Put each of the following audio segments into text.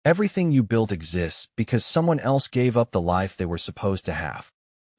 Everything you built exists because someone else gave up the life they were supposed to have.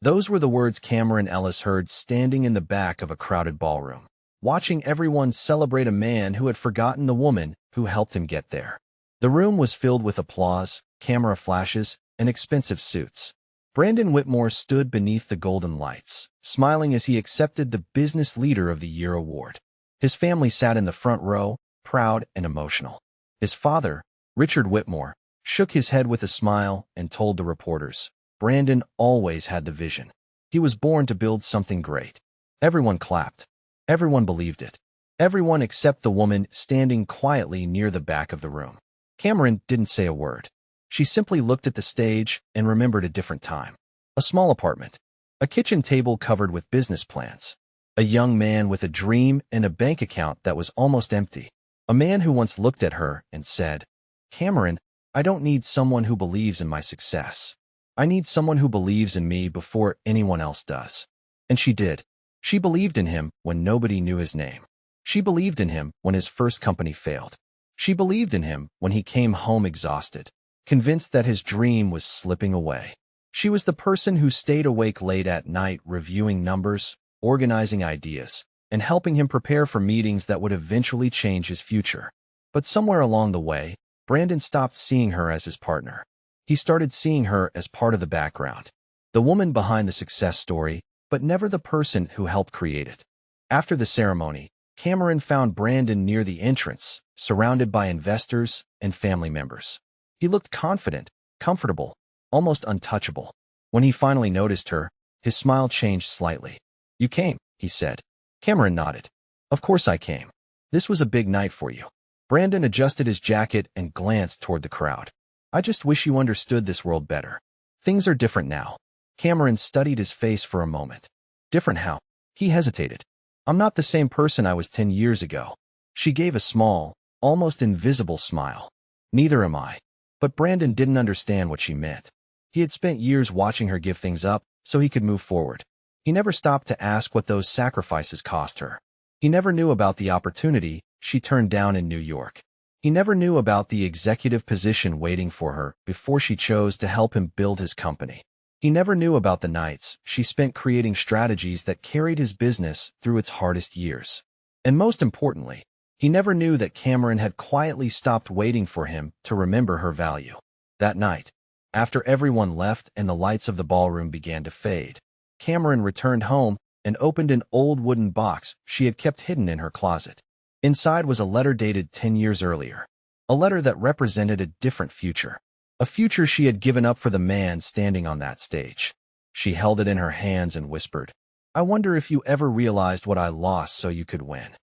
Those were the words Cameron Ellis heard standing in the back of a crowded ballroom, watching everyone celebrate a man who had forgotten the woman who helped him get there. The room was filled with applause, camera flashes, and expensive suits. Brandon Whitmore stood beneath the golden lights, smiling as he accepted the Business Leader of the Year award. His family sat in the front row, proud and emotional. His father, Richard Whitmore, shook his head with a smile and told the reporters, "Brandon always had the vision. He was born to build something great." Everyone clapped. Everyone believed it. Everyone except the woman standing quietly near the back of the room. Cameron didn't say a word. She simply looked at the stage and remembered a different time. A small apartment. A kitchen table covered with business plans. A young man with a dream and a bank account that was almost empty. A man who once looked at her and said, "Cameron, I don't need someone who believes in my success. I need someone who believes in me before anyone else does." And she did. She believed in him when nobody knew his name. She believed in him when his first company failed. She believed in him when he came home exhausted, convinced that his dream was slipping away. She was the person who stayed awake late at night reviewing numbers, organizing ideas, and helping him prepare for meetings that would eventually change his future. But somewhere along the way, Brandon stopped seeing her as his partner. He started seeing her as part of the background, the woman behind the success story, but never the person who helped create it. After the ceremony, Cameron found Brandon near the entrance, surrounded by investors and family members. He looked confident, comfortable, almost untouchable. When he finally noticed her, his smile changed slightly. "You came," he said. Cameron nodded. "Of course I came. This was a big night for you." Brandon adjusted his jacket and glanced toward the crowd. "I just wish you understood this world better. Things are different now." Cameron studied his face for a moment. "Different how?" He hesitated. "I'm not the same person I was 10 years ago." She gave a small, almost invisible smile. "Neither am I." But Brandon didn't understand what she meant. He had spent years watching her give things up so he could move forward. He never stopped to ask what those sacrifices cost her. He never knew about the opportunity she turned down in New York. He never knew about the executive position waiting for her before she chose to help him build his company. He never knew about the nights she spent creating strategies that carried his business through its hardest years. And most importantly, he never knew that Cameron had quietly stopped waiting for him to remember her value. That night, after everyone left and the lights of the ballroom began to fade, Cameron returned home and opened an old wooden box she had kept hidden in her closet. Inside was a letter dated 10 years earlier, a letter that represented a different future, a future she had given up for the man standing on that stage. She held it in her hands and whispered, "I wonder if you ever realized what I lost so you could win."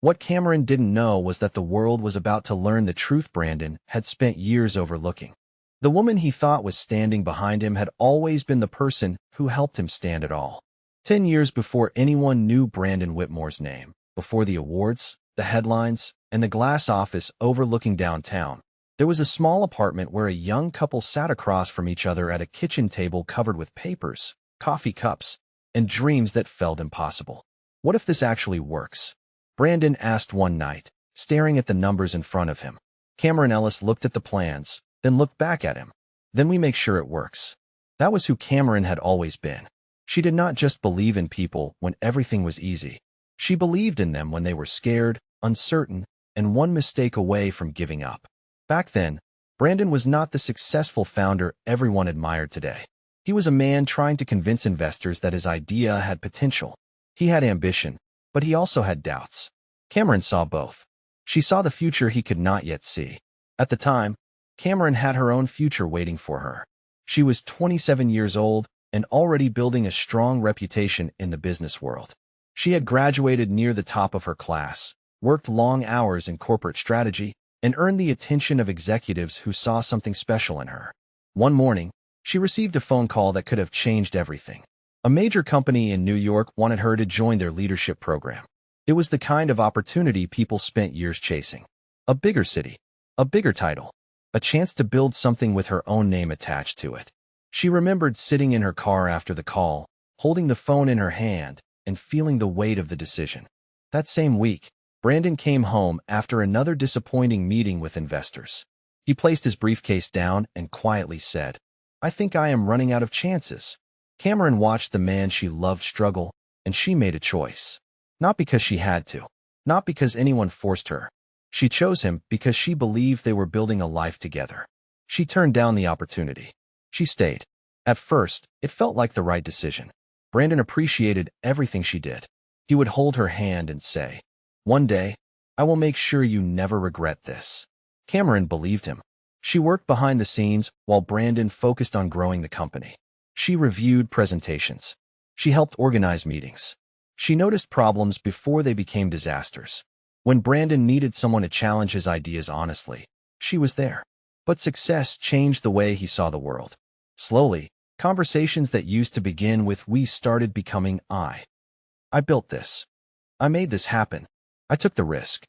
What Cameron didn't know was that the world was about to learn the truth Brandon had spent years overlooking. The woman he thought was standing behind him had always been the person who helped him stand at all. 10 years before anyone knew Brandon Whitmore's name, before the awards, the headlines, and the glass office overlooking downtown, there was a small apartment where a young couple sat across from each other at a kitchen table covered with papers, coffee cups, and dreams that felt impossible. "What if this actually works?" Brandon asked one night, staring at the numbers in front of him. Cameron Ellis looked at the plans, then looked back at him. "Then we make sure it works." That was who Cameron had always been. She did not just believe in people when everything was easy. She believed in them when they were scared, uncertain, and one mistake away from giving up. Back then, Brandon was not the successful founder everyone admired today. He was a man trying to convince investors that his idea had potential. He had ambition, but he also had doubts. Cameron saw both. She saw the future he could not yet see. At the time, Cameron had her own future waiting for her. She was 27 years old and already building a strong reputation in the business world. She had graduated near the top of her class, worked long hours in corporate strategy, and earned the attention of executives who saw something special in her. One morning, she received a phone call that could have changed everything. A major company in New York wanted her to join their leadership program. It was the kind of opportunity people spent years chasing. A bigger city, a bigger title, a chance to build something with her own name attached to it. She remembered sitting in her car after the call, holding the phone in her hand, and feeling the weight of the decision. That same week, Brandon came home after another disappointing meeting with investors. He placed his briefcase down and quietly said, "I think I am running out of chances." Cameron watched the man she loved struggle, and she made a choice. Not because she had to. Not because anyone forced her. She chose him because she believed they were building a life together. She turned down the opportunity. She stayed. At first, it felt like the right decision. Brandon appreciated everything she did. He would hold her hand and say, "One day, I will make sure you never regret this." Cameron believed him. She worked behind the scenes while Brandon focused on growing the company. She reviewed presentations. She helped organize meetings. She noticed problems before they became disasters. When Brandon needed someone to challenge his ideas honestly, she was there. But success changed the way he saw the world. Slowly, conversations that used to begin with "we" started becoming "I built this. I made this happen. I took the risk."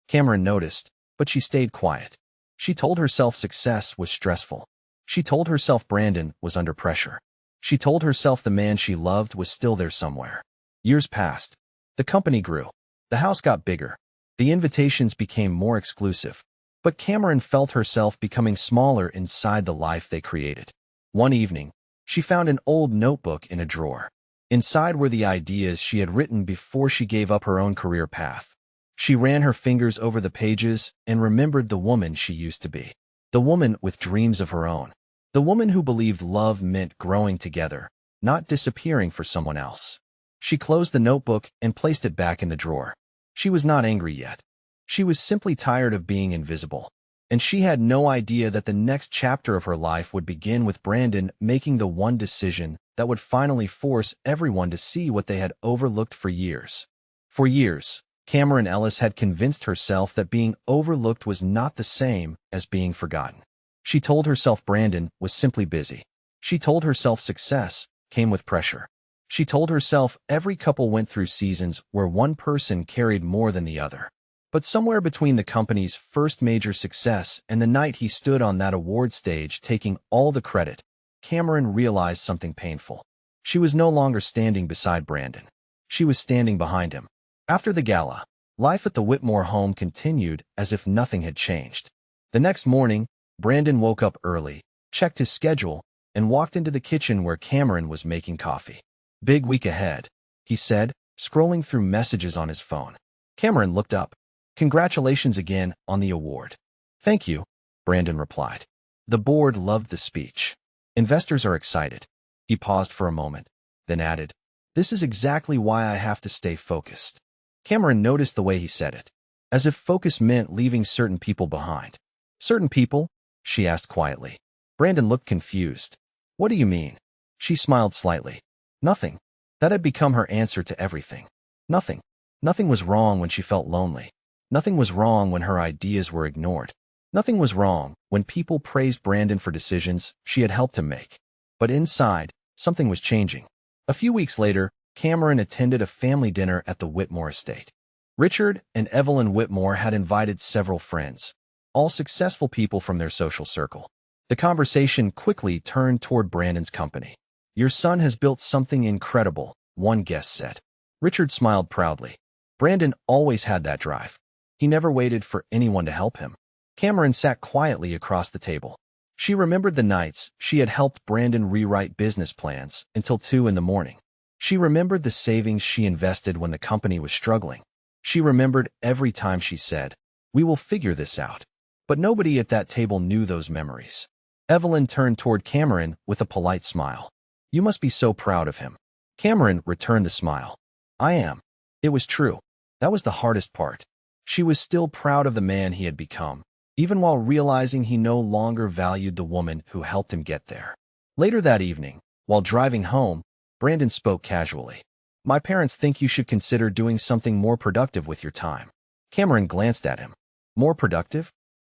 Cameron noticed, but she stayed quiet. She told herself success was stressful. She told herself Brandon was under pressure. She told herself the man she loved was still there somewhere. Years passed. The company grew. The house got bigger. The invitations became more exclusive. But Cameron felt herself becoming smaller inside the life they created. One evening, she found an old notebook in a drawer. Inside were the ideas she had written before she gave up her own career path. She ran her fingers over the pages and remembered the woman she used to be. The woman with dreams of her own. The woman who believed love meant growing together, not disappearing for someone else. She closed the notebook and placed it back in the drawer. She was not angry yet. She was simply tired of being invisible. And she had no idea that the next chapter of her life would begin with Brandon making the one decision that would finally force everyone to see what they had overlooked for years. For years, Cameron Ellis had convinced herself that being overlooked was not the same as being forgotten. She told herself Brandon was simply busy. She told herself success came with pressure. She told herself every couple went through seasons where one person carried more than the other. But somewhere between the company's first major success and the night he stood on that award stage taking all the credit, Cameron realized something painful. She was no longer standing beside Brandon. She was standing behind him. After the gala, life at the Whitmore home continued as if nothing had changed. The next morning, Brandon woke up early, checked his schedule, and walked into the kitchen where Cameron was making coffee. "Big week ahead," he said, scrolling through messages on his phone. Cameron looked up. "Congratulations again on the award." "Thank you," Brandon replied. The board loved the speech. "Investors are excited." He paused for a moment, then added, "This is exactly why I have to stay focused." Cameron noticed the way he said it, as if focus meant leaving certain people behind. "Certain people?" she asked quietly. Brandon looked confused. "What do you mean?" She smiled slightly. "Nothing." That had become her answer to everything. Nothing. Nothing was wrong when she felt lonely. Nothing was wrong when her ideas were ignored. Nothing was wrong when people praised Brandon for decisions she had helped him make. But inside, something was changing. A few weeks later, Cameron attended a family dinner at the Whitmore estate. Richard and Evelyn Whitmore had invited several friends, all successful people from their social circle. The conversation quickly turned toward Brandon's company. "Your son has built something incredible," one guest said. Richard smiled proudly. Brandon always had that drive. He never waited for anyone to help him. Cameron sat quietly across the table. She remembered the nights she had helped Brandon rewrite business plans until 2 in the morning. She remembered the savings she invested when the company was struggling. She remembered every time she said, "We will figure this out." But nobody at that table knew those memories. Evelyn turned toward Cameron with a polite smile. "You must be so proud of him." Cameron returned the smile. "I am." It was true. That was the hardest part. She was still proud of the man he had become, even while realizing he no longer valued the woman who helped him get there. Later that evening, while driving home, Brandon spoke casually. "My parents think you should consider doing something more productive with your time." Cameron glanced at him. "More productive?"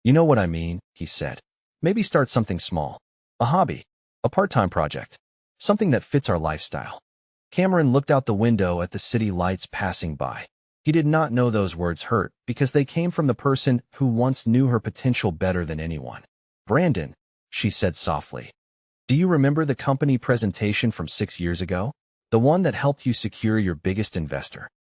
"You know what I mean," he said. "Maybe start something small. A hobby. A part-time project. Something that fits our lifestyle." Cameron looked out the window at the city lights passing by. He did not know those words hurt because they came from the person who once knew her potential better than anyone. "Brandon," she said softly, "do you remember the company presentation from 6 years ago? The one that helped you secure your biggest investor?"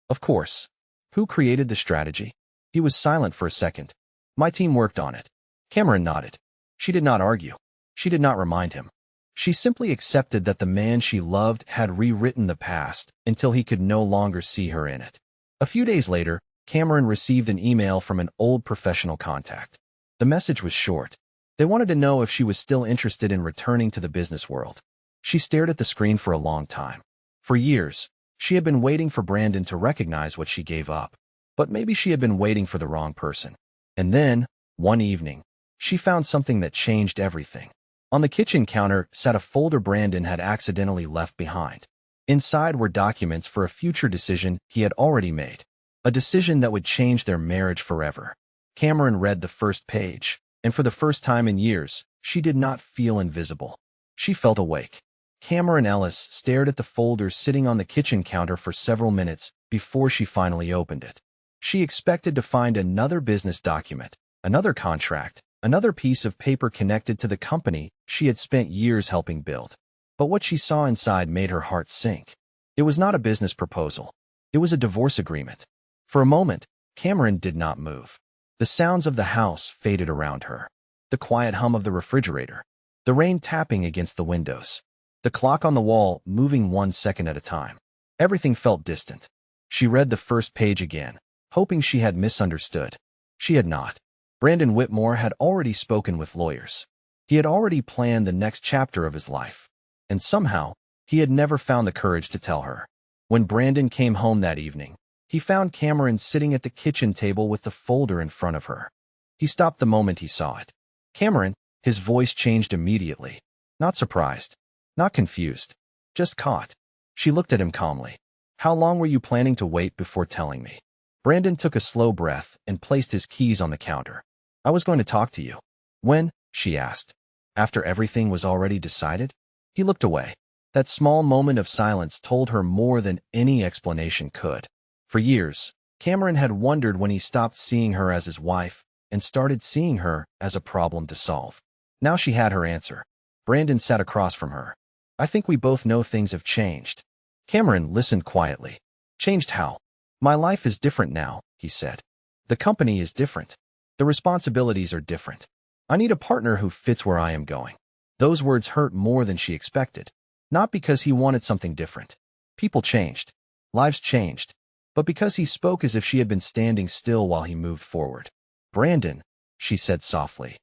"Of course." "Who created the strategy?" He was silent for a second. "My team worked on it." Cameron nodded. She did not argue. She did not remind him. She simply accepted that the man she loved had rewritten the past until he could no longer see her in it. A few days later, Cameron received an email from an old professional contact. The message was short. They wanted to know if she was still interested in returning to the business world. She stared at the screen for a long time. For years, she had been waiting for Brandon to recognize what she gave up. But maybe she had been waiting for the wrong person. And then, one evening, she found something that changed everything. On the kitchen counter sat a folder Brandon had accidentally left behind. Inside were documents for a future decision he had already made. A decision that would change their marriage forever. Cameron read the first page, and for the first time in years, she did not feel invisible. She felt awake. Cameron Ellis stared at the folder sitting on the kitchen counter for several minutes before she finally opened it. She expected to find another business document, another contract, another piece of paper connected to the company she had spent years helping build. But what she saw inside made her heart sink. It was not a business proposal. It was a divorce agreement. For a moment, Cameron did not move. The sounds of the house faded around her. The quiet hum of the refrigerator. The rain tapping against the windows. The clock on the wall moving 1 second at a time. Everything felt distant. She read the first page again, hoping she had misunderstood. She had not. Brandon Whitmore had already spoken with lawyers. He had already planned the next chapter of his life. And somehow, he had never found the courage to tell her. When Brandon came home that evening, he found Cameron sitting at the kitchen table with the folder in front of her. He stopped the moment he saw it. Cameron, his voice changed immediately. Not surprised. Not confused. Just caught. She looked at him calmly. How long were you planning to wait before telling me? Brandon took a slow breath and placed his keys on the counter. I was going to talk to you. When? She asked. After everything was already decided? He looked away. That small moment of silence told her more than any explanation could. For years, Cameron had wondered when he stopped seeing her as his wife and started seeing her as a problem to solve. Now she had her answer. Brandon sat across from her. I think we both know things have changed. Cameron listened quietly. Changed how? My life is different now, he said. The company is different. The responsibilities are different. I need a partner who fits where I am going. Those words hurt more than she expected. Not because he wanted something different. People changed. Lives changed. But because he spoke as if she had been standing still while he moved forward. Brandon, she said softly.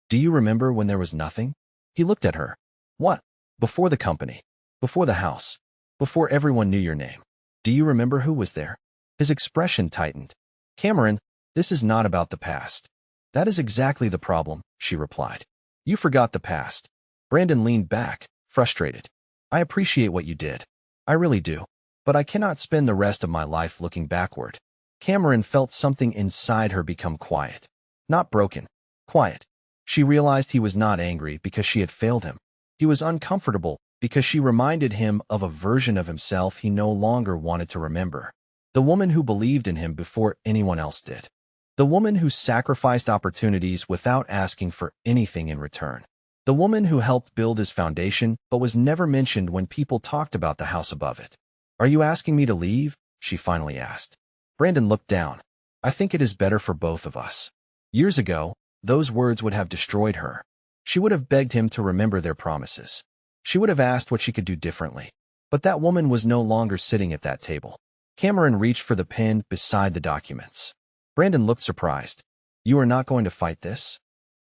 Do you remember when there was nothing? He looked at her. What? Before the company. Before the house. Before everyone knew your name. Do you remember who was there? His expression tightened. Cameron, this is not about the past. That is exactly the problem, she replied. You forgot the past. Brandon leaned back, frustrated. I appreciate what you did. I really do. But I cannot spend the rest of my life looking backward. Cameron felt something inside her become quiet. Not broken. Quiet. She realized he was not angry because she had failed him. He was uncomfortable because she reminded him of a version of himself he no longer wanted to remember. The woman who believed in him before anyone else did. The woman who sacrificed opportunities without asking for anything in return. The woman who helped build his foundation but was never mentioned when people talked about the house above it. Are you asking me to leave? She finally asked. Brandon looked down. I think it is better for both of us. Years ago, those words would have destroyed her. She would have begged him to remember their promises. She would have asked what she could do differently. But that woman was no longer sitting at that table. Cameron reached for the pen beside the documents. Brandon looked surprised. You are not going to fight this?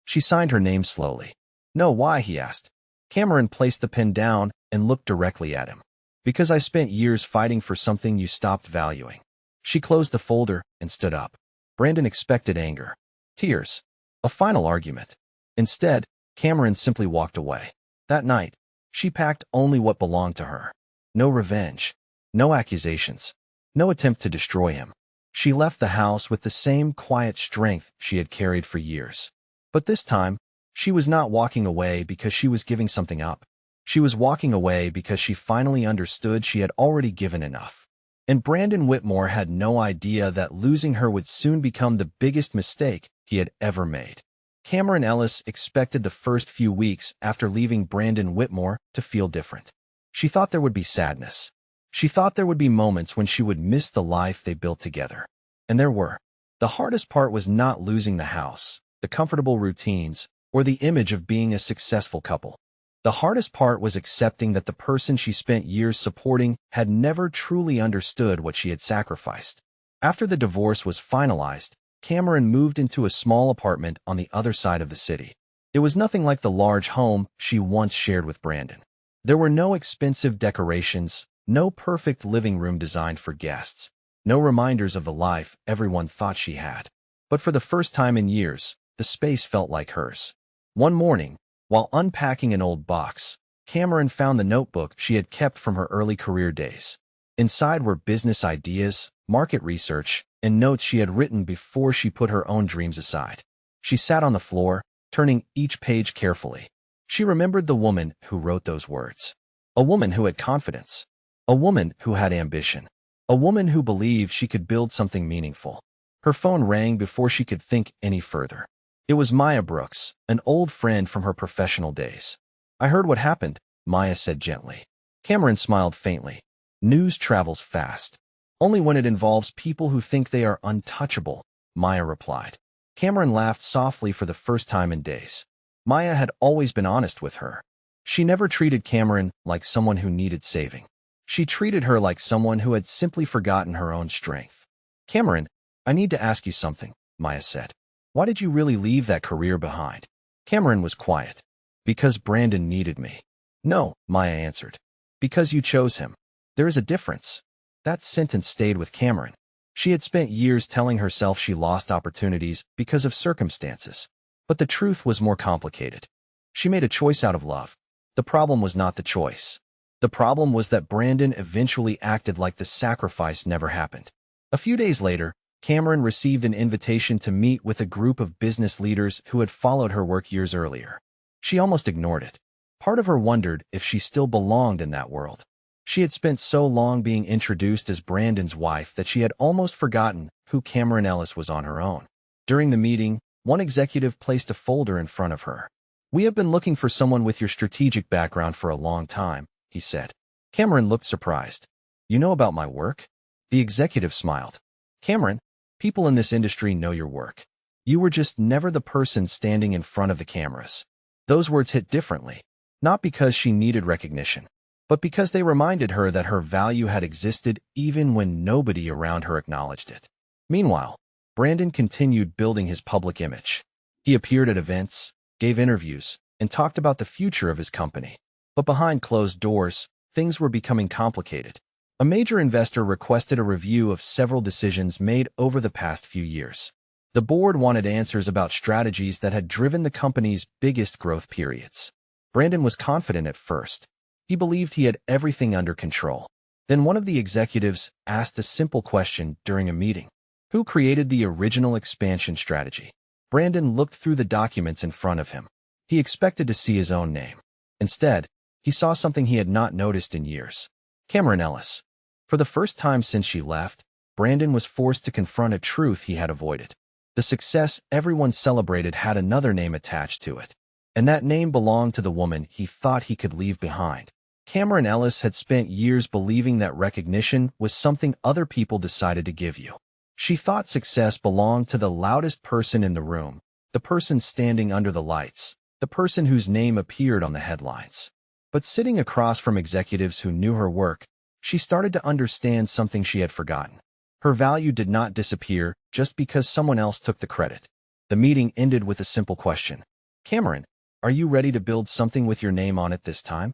She signed her name slowly. No, why? He asked. Cameron placed the pen down and looked directly at him. Because I spent years fighting for something you stopped valuing. She closed the folder and stood up. Brandon expected anger. Tears. A final argument. Instead, Cameron simply walked away. That night, she packed only what belonged to her. No revenge. No accusations. No attempt to destroy him. She left the house with the same quiet strength she had carried for years. But this time, she was not walking away because she was giving something up. She was walking away because she finally understood she had already given enough. And Brandon Whitmore had no idea that losing her would soon become the biggest mistake he had ever made. Cameron Ellis expected the first few weeks after leaving Brandon Whitmore to feel different. She thought there would be sadness. She thought there would be moments when she would miss the life they built together. And there were. The hardest part was not losing the house. the comfortable routines, or the image of being a successful couple. The hardest part was accepting that the person she spent years supporting had never truly understood what she had sacrificed. After the divorce was finalized, Cameron moved into a small apartment on the other side of the city. It was nothing like the large home she once shared with Brandon. There were no expensive decorations, no perfect living room designed for guests, no reminders of the life everyone thought she had. But for the first time in years, the space felt like hers. One morning, while unpacking an old box, Cameron found the notebook she had kept from her early career days. Inside were business ideas, market research, and notes she had written before she put her own dreams aside. She sat on the floor, turning each page carefully. She remembered the woman who wrote those words. A woman who had confidence. A woman who had ambition. A woman who believed she could build something meaningful. Her phone rang before she could think any further. It was Maya Brooks, an old friend from her professional days. "I heard what happened," Maya said gently. Cameron smiled faintly. "News travels fast. Only when it involves people who think they are untouchable," Maya replied. Cameron laughed softly for the first time in days. Maya had always been honest with her. She never treated Cameron like someone who needed saving. She treated her like someone who had simply forgotten her own strength. "Cameron, I need to ask you something," Maya said. "Why did you really leave that career behind?" Cameron was quiet. "Because Brandon needed me." "No," Maya answered. "Because you chose him. There is a difference." That sentence stayed with Cameron. She had spent years telling herself she lost opportunities because of circumstances. But the truth was more complicated. She made a choice out of love. The problem was not the choice. The problem was that Brandon eventually acted like the sacrifice never happened. A few days later, Cameron received an invitation to meet with a group of business leaders who had followed her work years earlier. She almost ignored it. Part of her wondered if she still belonged in that world. She had spent so long being introduced as Brandon's wife that she had almost forgotten who Cameron Ellis was on her own. During the meeting, one executive placed a folder in front of her. "We have been looking for someone with your strategic background for a long time," he said. Cameron looked surprised. "You know about my work?" The executive smiled. "Cameron, people in this industry know your work. You were just never the person standing in front of the cameras." Those words hit differently, not because she needed recognition, but because they reminded her that her value had existed even when nobody around her acknowledged it. Meanwhile, Brandon continued building his public image. He appeared at events, gave interviews, and talked about the future of his company. But behind closed doors, things were becoming complicated. A major investor requested a review of several decisions made over the past few years. The board wanted answers about strategies that had driven the company's biggest growth periods. Brandon was confident at first. He believed he had everything under control. Then one of the executives asked a simple question during a meeting. Who created the original expansion strategy? Brandon looked through the documents in front of him. He expected to see his own name. Instead, he saw something he had not noticed in years. Cameron Ellis. For the first time since she left, Brandon was forced to confront a truth he had avoided. The success everyone celebrated had another name attached to it. And that name belonged to the woman he thought he could leave behind. Cameron Ellis had spent years believing that recognition was something other people decided to give you. She thought success belonged to the loudest person in the room, the person standing under the lights, the person whose name appeared on the headlines. But sitting across from executives who knew her work, she started to understand something she had forgotten. Her value did not disappear just because someone else took the credit. The meeting ended with a simple question. "Cameron, are you ready to build something with your name on it this time?"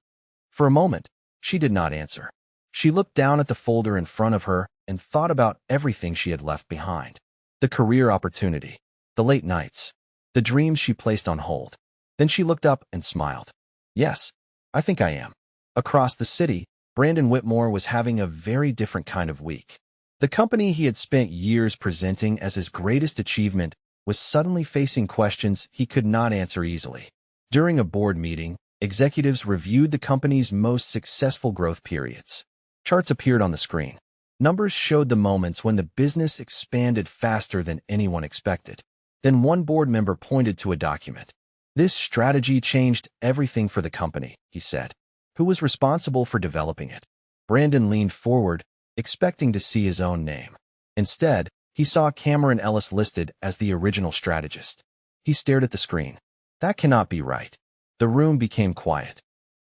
For a moment, she did not answer. She looked down at the folder in front of her and thought about everything she had left behind. The career opportunity, the late nights, the dreams she placed on hold. Then she looked up and smiled. "Yes, I think I am." Across the city, Brandon Whitmore was having a very different kind of week. The company he had spent years presenting as his greatest achievement was suddenly facing questions he could not answer easily. During a board meeting, executives reviewed the company's most successful growth periods. Charts appeared on the screen. Numbers showed the moments when the business expanded faster than anyone expected. Then one board member pointed to a document. "This strategy changed everything for the company," he said. "Who was responsible for developing it?" Brandon leaned forward, expecting to see his own name. Instead, he saw Cameron Ellis listed as the original strategist. He stared at the screen. That cannot be right. The room became quiet.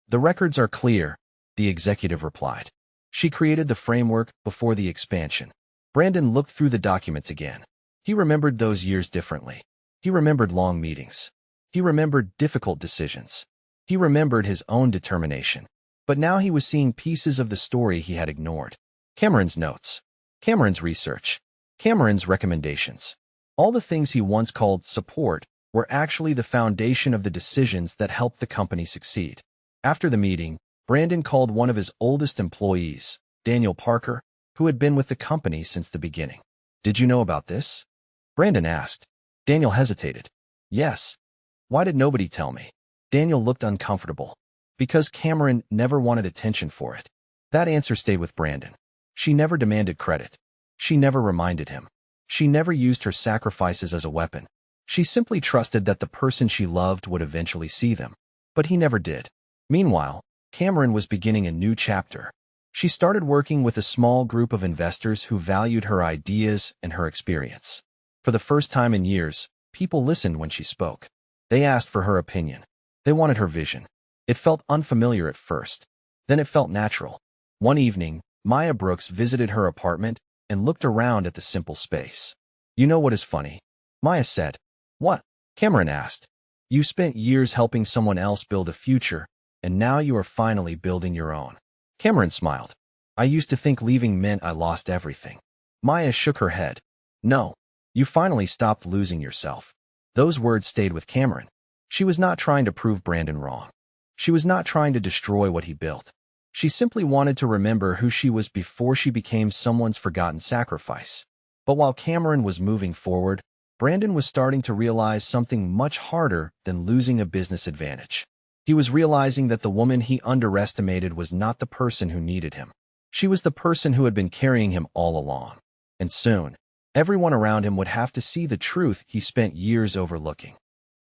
The records are clear, the executive replied. She created the framework before the expansion. Brandon looked through the documents again. He remembered those years differently. He remembered long meetings. He remembered difficult decisions. He remembered his own determination. But now he was seeing pieces of the story he had ignored. Cameron's notes. Cameron's research. Cameron's recommendations. All the things he once called support were actually the foundation of the decisions that helped the company succeed. After the meeting, Brandon called one of his oldest employees, Daniel Parker, who had been with the company since the beginning. "Did you know about this?" Brandon asked. Daniel hesitated. "Yes." "Why did nobody tell me?" Daniel looked uncomfortable. "Because Cameron never wanted attention for it." That answer stayed with Brandon. She never demanded credit. She never reminded him. She never used her sacrifices as a weapon. She simply trusted that the person she loved would eventually see them. But he never did. Meanwhile, Cameron was beginning a new chapter. She started working with a small group of investors who valued her ideas and her experience. For the first time in years, people listened when she spoke. They asked for her opinion. They wanted her vision. It felt unfamiliar at first. Then it felt natural. One evening, Maya Brooks visited her apartment and looked around at the simple space. "You know what is funny?" Maya said. "What?" Cameron asked. "You spent years helping someone else build a future, and now you are finally building your own." Cameron smiled. "I used to think leaving meant I lost everything." Maya shook her head. "No, you finally stopped losing yourself." Those words stayed with Cameron. She was not trying to prove Brandon wrong. She was not trying to destroy what he built. She simply wanted to remember who she was before she became someone's forgotten sacrifice. But while Cameron was moving forward, Brandon was starting to realize something much harder than losing a business advantage. He was realizing that the woman he underestimated was not the person who needed him. She was the person who had been carrying him all along. And soon, everyone around him would have to see the truth he spent years overlooking.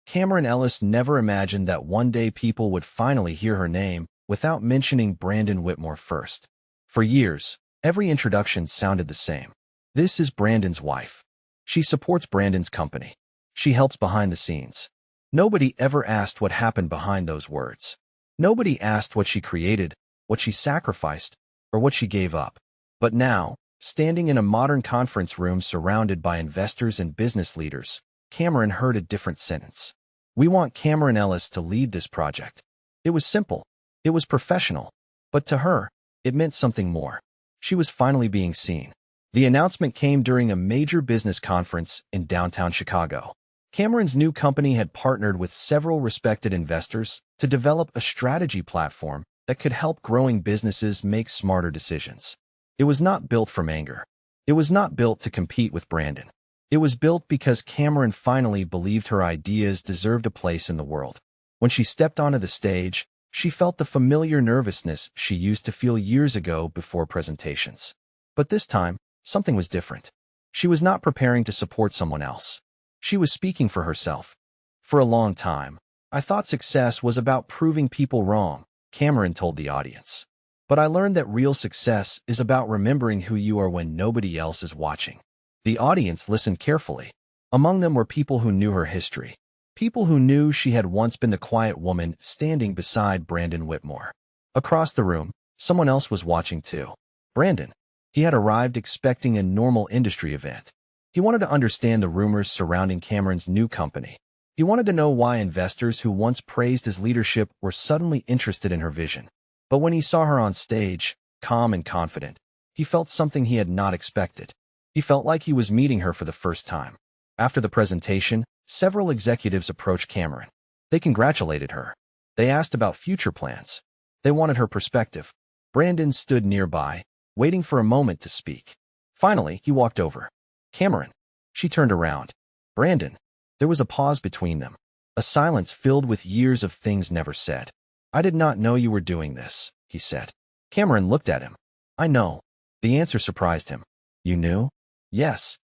Cameron Ellis never imagined that one day people would finally hear her name without mentioning Brandon Whitmore first. For years, every introduction sounded the same. "This is Brandon's wife. She supports Brandon's company. She helps behind the scenes." Nobody ever asked what happened behind those words. Nobody asked what she created, what she sacrificed, or what she gave up. But now, standing in a modern conference room surrounded by investors and business leaders, Cameron heard a different sentence. "We want Cameron Ellis to lead this project." It was simple. It was professional. But to her, it meant something more. She was finally being seen. The announcement came during a major business conference in downtown Chicago. Cameron's new company had partnered with several respected investors to develop a strategy platform that could help growing businesses make smarter decisions. It was not built from anger. It was not built to compete with Brandon. It was built because Cameron finally believed her ideas deserved a place in the world. When she stepped onto the stage, she felt the familiar nervousness she used to feel years ago before presentations. But this time, something was different. She was not preparing to support someone else. She was speaking for herself. "For a long time, I thought success was about proving people wrong," Cameron told the audience. "But I learned that real success is about remembering who you are when nobody else is watching." The audience listened carefully. Among them were people who knew her history. People who knew she had once been the quiet woman standing beside Brandon Whitmore. Across the room, someone else was watching too. Brandon. He had arrived expecting a normal industry event. He wanted to understand the rumors surrounding Cameron's new company. He wanted to know why investors who once praised his leadership were suddenly interested in her vision. But when he saw her on stage, calm and confident, he felt something he had not expected. He felt like he was meeting her for the first time. After the presentation, several executives approached Cameron. They congratulated her. They asked about future plans. They wanted her perspective. Brandon stood nearby, waiting for a moment to speak. Finally, he walked over. "Cameron." She turned around. "Brandon." There was a pause between them, a silence filled with years of things never said. "I did not know you were doing this," he said. Cameron looked at him. "I know." The answer surprised him. "You knew?" "Yes."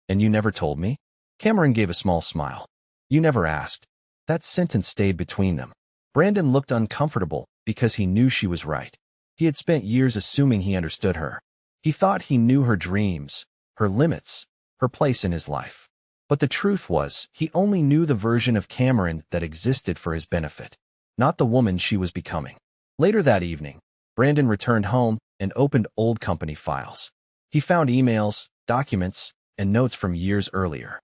"And you never told me?" Cameron gave a small smile. "You never asked." That sentence stayed between them. Brandon looked uncomfortable because he knew she was right. He had spent years assuming he understood her. He thought he knew her dreams, her limits, her place in his life. But the truth was, he only knew the version of Cameron that existed for his benefit, not the woman she was becoming. Later that evening, Brandon returned home and opened old company files. He found emails, documents, and notes from years earlier.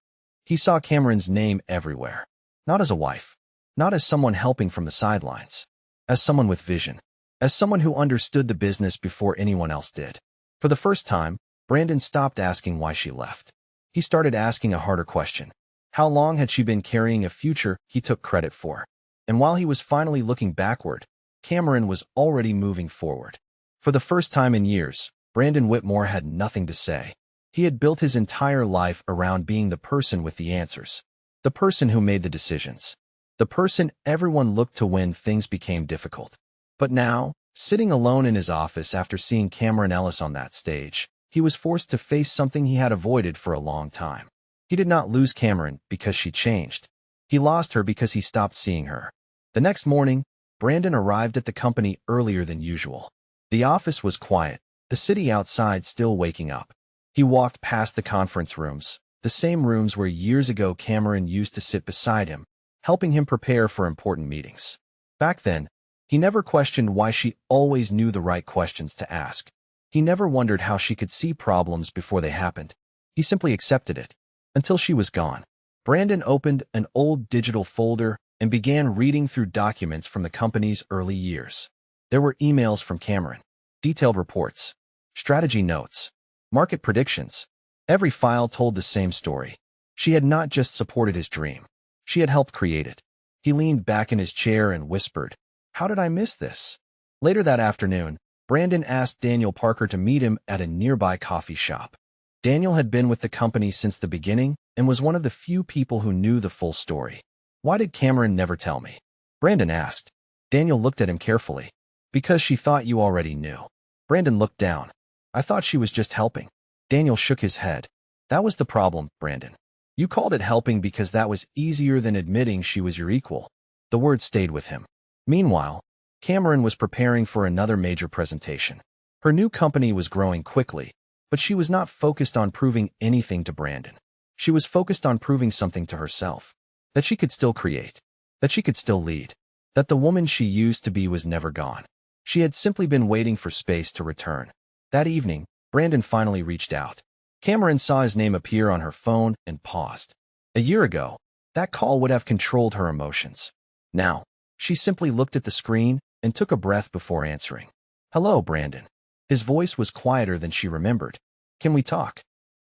He saw Cameron's name everywhere. Not as a wife, not as someone helping from the sidelines, as someone with vision, as someone who understood the business before anyone else did. For the first time, Brandon stopped asking why she left. He started asking a harder question. How long had she been carrying a future he took credit for? And while he was finally looking backward, Cameron was already moving forward. For the first time in years, Brandon Whitmore had nothing to say. He had built his entire life around being the person with the answers, the person who made the decisions, the person everyone looked to when things became difficult. But now, sitting alone in his office after seeing Cameron Ellis on that stage, he was forced to face something he had avoided for a long time. He did not lose Cameron because she changed. He lost her because he stopped seeing her. The next morning, Brandon arrived at the company earlier than usual. The office was quiet, the city outside still waking up. He walked past the conference rooms, the same rooms where years ago Cameron used to sit beside him, helping him prepare for important meetings. Back then, he never questioned why she always knew the right questions to ask. He never wondered how she could see problems before they happened. He simply accepted it, until she was gone. Brandon opened an old digital folder and began reading through documents from the company's early years. There were emails from Cameron, detailed reports, strategy notes, market predictions. Every file told the same story. She had not just supported his dream. She had helped create it. He leaned back in his chair and whispered, "How did I miss this?" Later that afternoon, Brandon asked Daniel Parker to meet him at a nearby coffee shop. Daniel had been with the company since the beginning and was one of the few people who knew the full story. "Why did Cameron never tell me?" Brandon asked. Daniel looked at him carefully. "Because she thought you already knew." Brandon looked down. "I thought she was just helping." Daniel shook his head. "That was the problem, Brandon. You called it helping because that was easier than admitting she was your equal." The word stayed with him. Meanwhile, Cameron was preparing for another major presentation. Her new company was growing quickly, but she was not focused on proving anything to Brandon. She was focused on proving something to herself. That she could still create. That she could still lead. That the woman she used to be was never gone. She had simply been waiting for space to return. That evening, Brandon finally reached out. Cameron saw his name appear on her phone and paused. A year ago, that call would have controlled her emotions. Now, she simply looked at the screen and took a breath before answering. "Hello, Brandon." His voice was quieter than she remembered. "Can we talk?"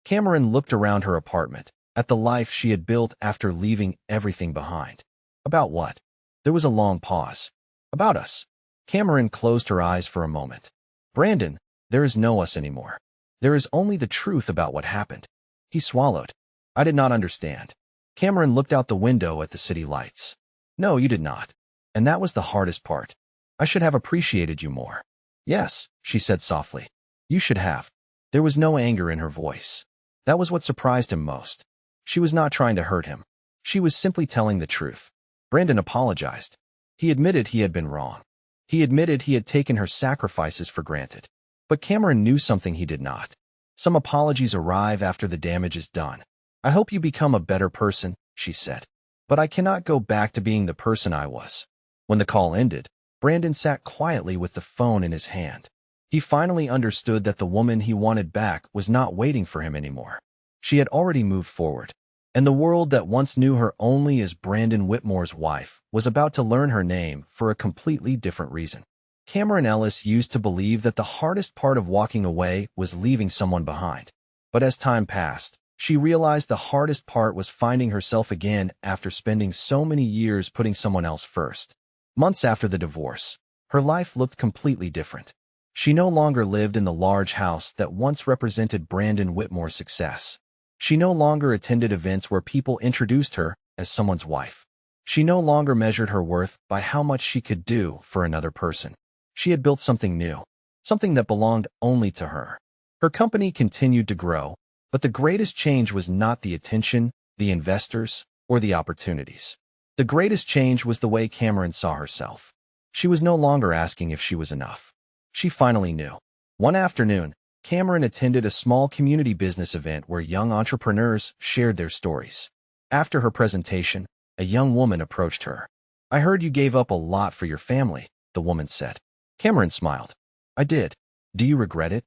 Cameron looked around her apartment, at the life she had built after leaving everything behind. "About what?" There was a long pause. "About us." Cameron closed her eyes for a moment. "Brandon, there is no us anymore. There is only the truth about what happened." He swallowed. "I did not understand." Cameron looked out the window at the city lights. "No, you did not. And that was the hardest part. I should have appreciated you more." "Yes," she said softly. "You should have." There was no anger in her voice. That was what surprised him most. She was not trying to hurt him. She was simply telling the truth. Brandon apologized. He admitted he had been wrong. He admitted he had taken her sacrifices for granted. But Cameron knew something he did not. Some apologies arrive after the damage is done. "I hope you become a better person," she said. "But I cannot go back to being the person I was." When the call ended, Brandon sat quietly with the phone in his hand. He finally understood that the woman he wanted back was not waiting for him anymore. She had already moved forward. And the world that once knew her only as Brandon Whitmore's wife was about to learn her name for a completely different reason. Cameron Ellis used to believe that the hardest part of walking away was leaving someone behind. But as time passed, she realized the hardest part was finding herself again after spending so many years putting someone else first. Months after the divorce, her life looked completely different. She no longer lived in the large house that once represented Brandon Whitmore's success. She no longer attended events where people introduced her as someone's wife. She no longer measured her worth by how much she could do for another person. She had built something new, something that belonged only to her. Her company continued to grow, but the greatest change was not the attention, the investors, or the opportunities. The greatest change was the way Cameron saw herself. She was no longer asking if she was enough. She finally knew. One afternoon, Cameron attended a small community business event where young entrepreneurs shared their stories. After her presentation, a young woman approached her. "I heard you gave up a lot for your family," the woman said. Cameron smiled. "I did. Do you regret it?"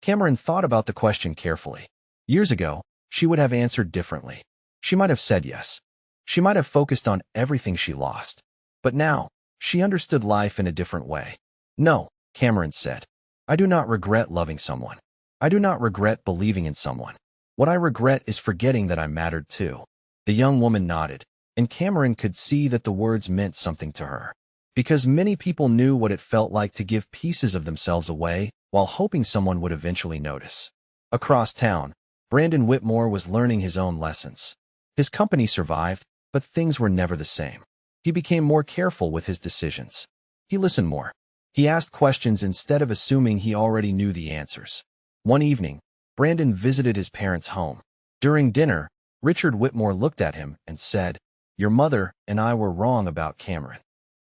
Cameron thought about the question carefully. Years ago, she would have answered differently. She might have said yes. She might have focused on everything she lost. But now, she understood life in a different way. "No," Cameron said. "I do not regret loving someone. I do not regret believing in someone. What I regret is forgetting that I mattered too." The young woman nodded, and Cameron could see that the words meant something to her. Because many people knew what it felt like to give pieces of themselves away while hoping someone would eventually notice. Across town, Brandon Whitmore was learning his own lessons. His company survived, but things were never the same. He became more careful with his decisions. He listened more. He asked questions instead of assuming he already knew the answers. One evening, Brandon visited his parents' home. During dinner, Richard Whitmore looked at him and said, "Your mother and I were wrong about Cameron."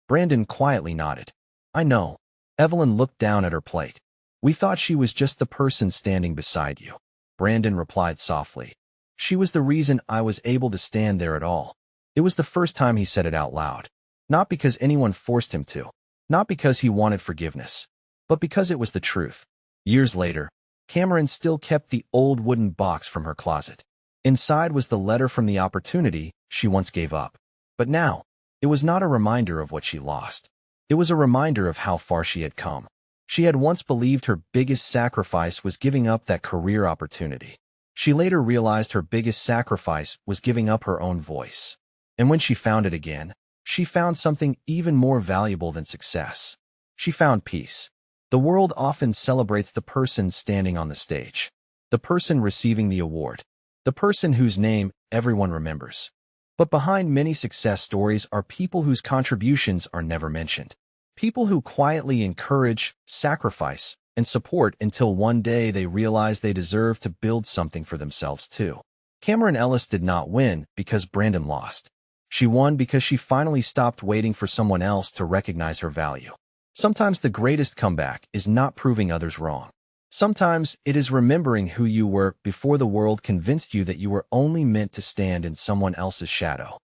Brandon quietly nodded. "I know." Evelyn looked down at her plate. "We thought she was just the person standing beside you." Brandon replied softly. "She was the reason I was able to stand there at all." It was the first time he said it out loud. Not because anyone forced him to. Not because he wanted forgiveness. But because it was the truth. Years later, Cameron still kept the old wooden box from her closet. Inside was the letter from the opportunity she once gave up. But now, it was not a reminder of what she lost. It was a reminder of how far she had come. She had once believed her biggest sacrifice was giving up that career opportunity. She later realized her biggest sacrifice was giving up her own voice. And when she found it again, she found something even more valuable than success. She found peace. The world often celebrates the person standing on the stage, the person receiving the award, the person whose name everyone remembers. But behind many success stories are people whose contributions are never mentioned. People who quietly encourage, sacrifice, and support until one day they realize they deserve to build something for themselves too. Cameron Ellis did not win because Brandon lost. She won because she finally stopped waiting for someone else to recognize her value. Sometimes the greatest comeback is not proving others wrong. Sometimes it is remembering who you were before the world convinced you that you were only meant to stand in someone else's shadow.